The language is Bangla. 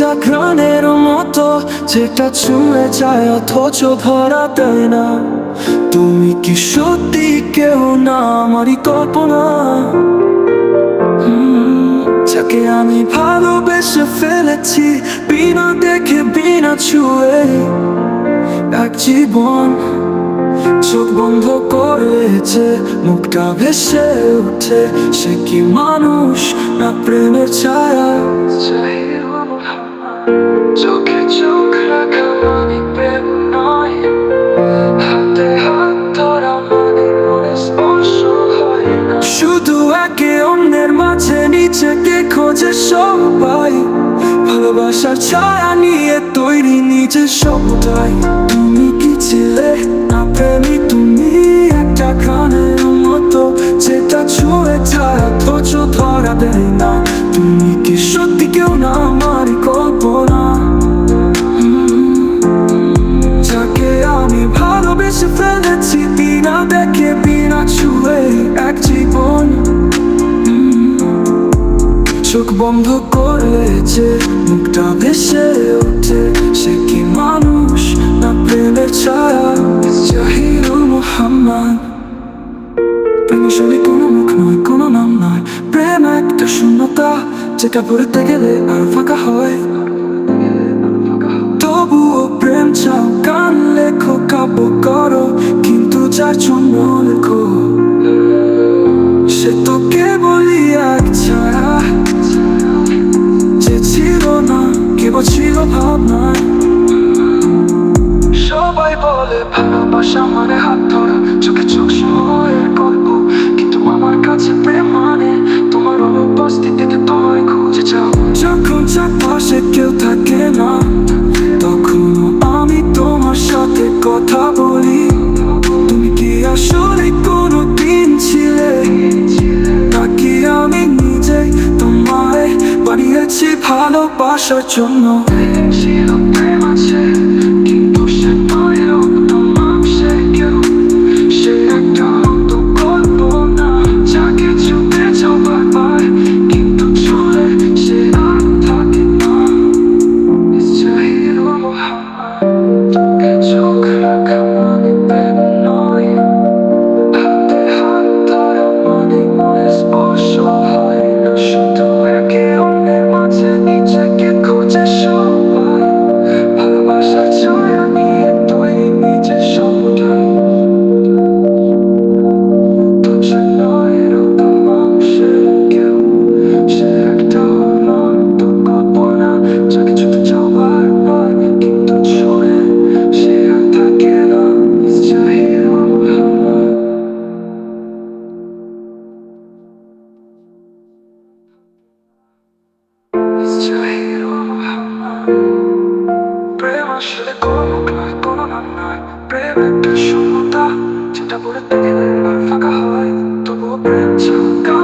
একটা ঘ্রাণের মতো যেটা ছুঁয়ে যায় অথচ ধরা দেয় না। তুমি কি সত্যি কেউ না আমারই কল্পনা? যাকে আমি ভালোবেসে ফেলেছি বিনা দেখে বিনা ছুঁয়ে এক জীবন। চোখ বন্ধ করেছে মুখটা ভেসে ওঠে, সে কি মানুষ না প্রেমের ছায়া? চোখে চোখ রাখা মানে প্রেম নয়, হাতে হাত ধরা মানে মনে স্পর্শ হয় না। শুধু একে অন্যের মাঝে নিজেকে খোঁজে সবাই, ভালোবাসার ছায়া নিয়ে তৈরি নিজের সবটাই। তুমি কি ছিলে না প্রেমী? তুমি একটা ঘ্রাণের মতো যেটা ছুঁয়ে যায় অথচ ধরা দেয় না। তুমি কি সত্যি কেউ না আমারই কল্পনা? যাকে আমি ভালোবেসে ফেলেছি বিনা দেখে বিনা ছুঁয়ে এক জীবন। চোখ বন্ধ করেছে মুখটা ভেসে ওঠে, সে কি মানুষ না প্রেমের ছায়া? জাহিদুল মোহাম্মদ। প্রেম আসলে কোনো মুখ নয়, কোনো নাম নয়, প্রেম একটা শূন্যতা যেটা ভরতে গেলে আর ফাঁকা হয়। তবুও প্রেম চাও, গান লেখো, কাব্য করো, কিন্তু যার জন্য লেখো সে তো কেবলই এক ছায়া, যে ছিল না কেবল ছিল ভাবনায়। সবাই বলে ভালোবাসা মানে হাত ধরা, চোখে চোখ সময়ের গল্প, কিন্তু আমার কাছে প্রেম মানে তোমার অনুপস্থিতিতে তোমায় খুঁজে যাও। যখন চারপাশে কেউ থাকে না তখনও আমি তোমার সাথে কথা বলি। তুমি কি আসলে কোনো দিন ছিলে, নাকি আমি নিজেই তোমায় বানিয়েছি ভালোবাসার জন্য? ছিল প্রেম আছে কিন্তু সে নয় এরকম সে কেউ, সে একটা অন্ত কল্পনা যাকে চুপে যাও বারবার কিন্তু চলে সে আর থাকে না। জাহিদুল মোহাম্মদ। চোখ রাখা মানে প্রেম নয়, হাতে হাত ধরা মানে মনে স্পর্শ হয় না। শুধু একে অন্যের মাঝে নিজেকে খোঁজে সবাই, ভালোবাসার ছায়া নিয়ে তৈরি নিজের সবটাই। তো যে নয় এরকম মানুষের কেউ, সে একটা অনন্ত কল্পনা যাকে ছুটে যাও বারবার কিন্তু ছুঁয়ে সে আর থাকে না। জাহিদুল মোহাম্মদ। জাহিদুল মোহাম্মদ। প্রেম আসলে কোনো মুখ নয়, কোনো নাম নয়, প্রেম একটা শূন্যতা যেটা ভরতে গেলে আর ফাঁকা হয়। তবুও প্রেম চাও।